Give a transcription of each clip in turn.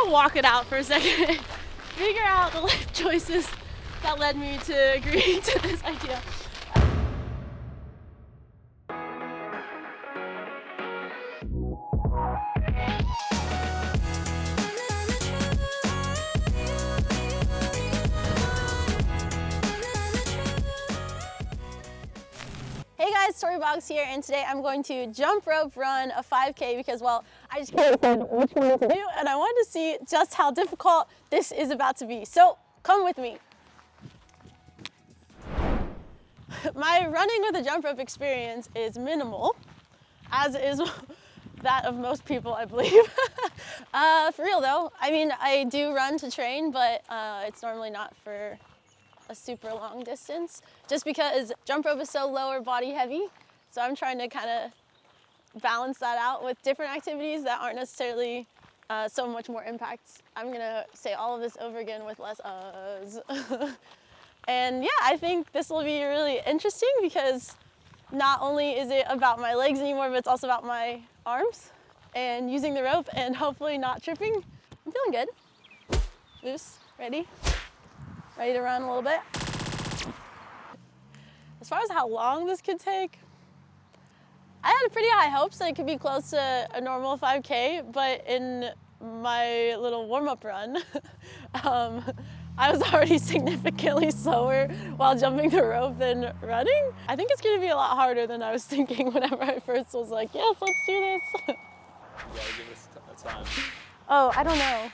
gonna walk it out for a second, figure out the life choices that led me to agreeing to this idea. Hey guys, Tori Boggs here, and today I'm going to jump rope run a 5K because, well, I just can't decide which one to do, and I wanted to see just how difficult this is about to be. So come with me. My running with a jump rope experience is minimal, as is that of most people, I believe. For real though, I mean, I do run to train, but it's normally not for a super long distance, just because jump rope is so lower body heavy. So I'm trying to kind of balance that out with different activities that aren't necessarily so much more impact. I'm gonna say all of this over again with less uhs. And yeah, I think this will be really interesting because not only is it about my legs anymore, but it's also about my arms and using the rope and hopefully not tripping. I'm feeling good. Loose, ready to run a little bit. As far as how long this could take, I had pretty high hopes that it could be close to a normal 5K, but in my little warm-up run, I was already significantly slower while jumping the rope than running. I think it's gonna be a lot harder than I was thinking whenever I first was like, yes, let's do this. You gotta give us a time. Oh, I don't know.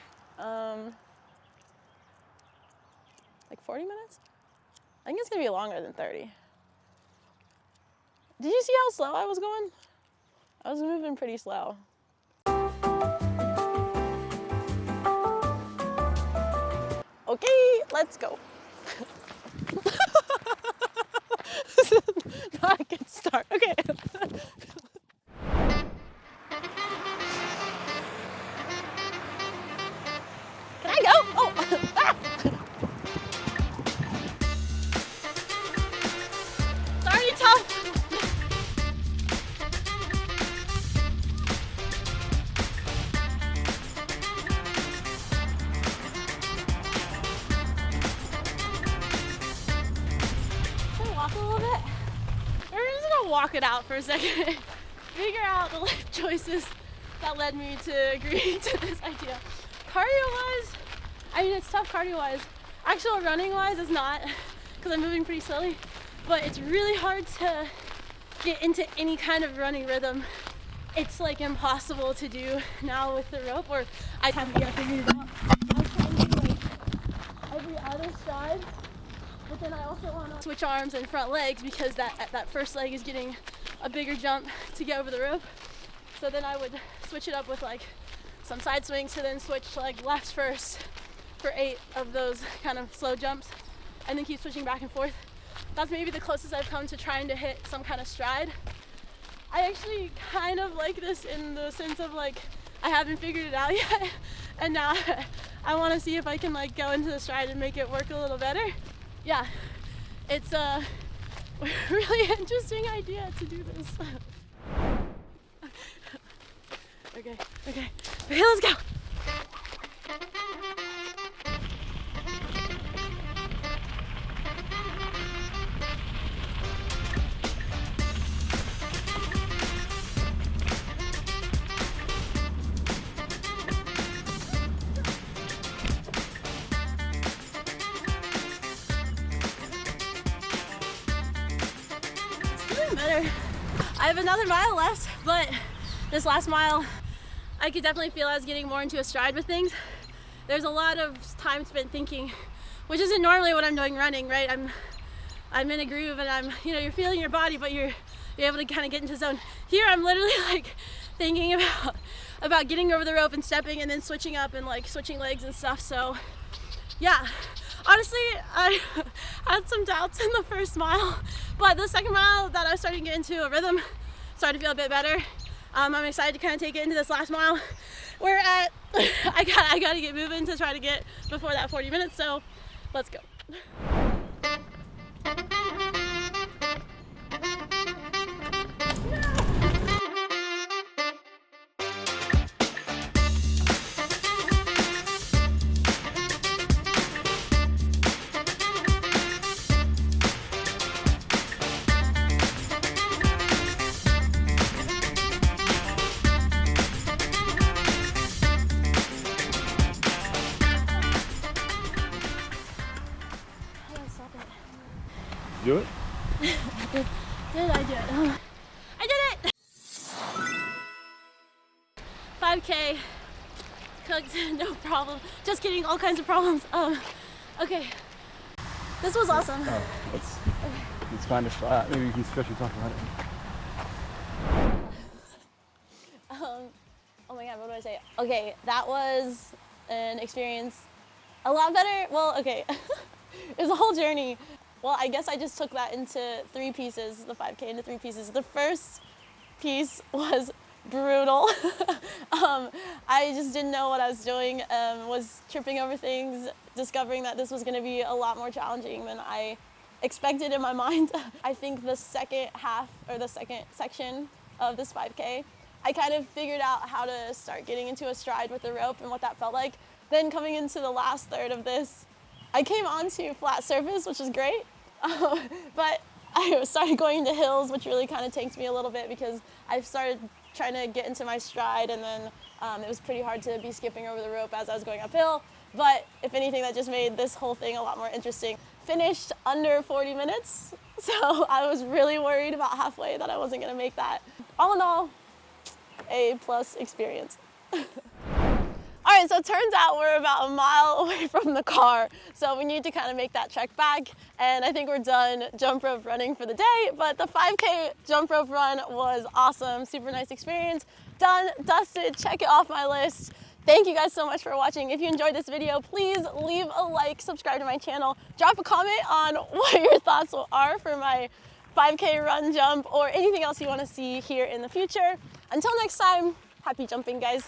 Like 40 minutes? I think it's gonna be longer than 30. Did you see how slow I was going? I was moving pretty slow. Okay, let's go. This is not a good start. Okay. Can I go? Oh! Ah! It's already tough. A little bit. We're just gonna walk it out for a second, figure out the life choices that led me to agreeing to this idea. Cardio-wise, I mean, it's tough cardio-wise. Actual running-wise, it's not, because I'm moving pretty slowly, but it's really hard to get into any kind of running rhythm. It's like impossible to do now with the rope, or I have yet to move out. I was trying to do like every other stride. But then I also want to switch arms and front legs because that first leg is getting a bigger jump to get over the rope. So then I would switch it up with like some side swings to then switch like left first for 8 of those kind of slow jumps and then keep switching back and forth. That's maybe the closest I've come to trying to hit some kind of stride. I actually kind of like this in the sense of like I haven't figured it out yet and now I want to see if I can like go into the stride and make it work a little better. Yeah, it's a really interesting idea to do this. Okay, let's go. Better. I have another mile left, but this last mile I could definitely feel I was getting more into a stride with things. There's a lot of time spent thinking, which isn't normally what I'm doing running, right? I'm in a groove and you're feeling your body, but you're able to kind of get into zone. Here I'm literally like thinking about getting over the rope and stepping and then switching up and like switching legs and stuff. So yeah, honestly, I had some doubts in the first mile, but the second mile that I was starting to get into a rhythm, started to feel a bit better. I'm excited to kind of take it into this last mile. We're at, I gotta get moving to try to get before that 40 minutes, so let's go. Do it? Did I do it? I did it! 5K. Cooked, no problem. Just kidding, all kinds of problems. Okay. This was awesome. Oh, let's find a spot. Maybe we can especially talk about it. Oh my god, what do I say? Okay, that was an experience a lot better. Well, okay, it was a whole journey. Well, I guess I just took that into 3 pieces, the 5K into 3 pieces. The first piece was brutal. I just didn't know what I was doing, was tripping over things, discovering that this was going to be a lot more challenging than I expected in my mind. I think the second half, or the second section of this 5K, I kind of figured out how to start getting into a stride with the rope and what that felt like. Then coming into the last third of this, I came onto flat surface, which is great, but I started going into hills, which really kind of tanked me a little bit because I started trying to get into my stride, and then it was pretty hard to be skipping over the rope as I was going uphill. But if anything, that just made this whole thing a lot more interesting. Finished under 40 minutes, so I was really worried about halfway that I wasn't gonna make that. All in all, A+ experience. All right, so it turns out we're about a mile away from the car, so we need to kind of make that trek back, and I think we're done jump rope running for the day, but the 5K jump rope run was awesome, super nice experience. Done, dusted, check it off my list. Thank you guys so much for watching. If you enjoyed this video, please leave a like, subscribe to my channel, drop a comment on what your thoughts are for my 5K run jump or anything else you want to see here in the future. Until next time, happy jumping, guys.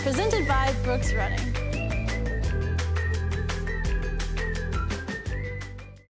Presented by Brooks Running.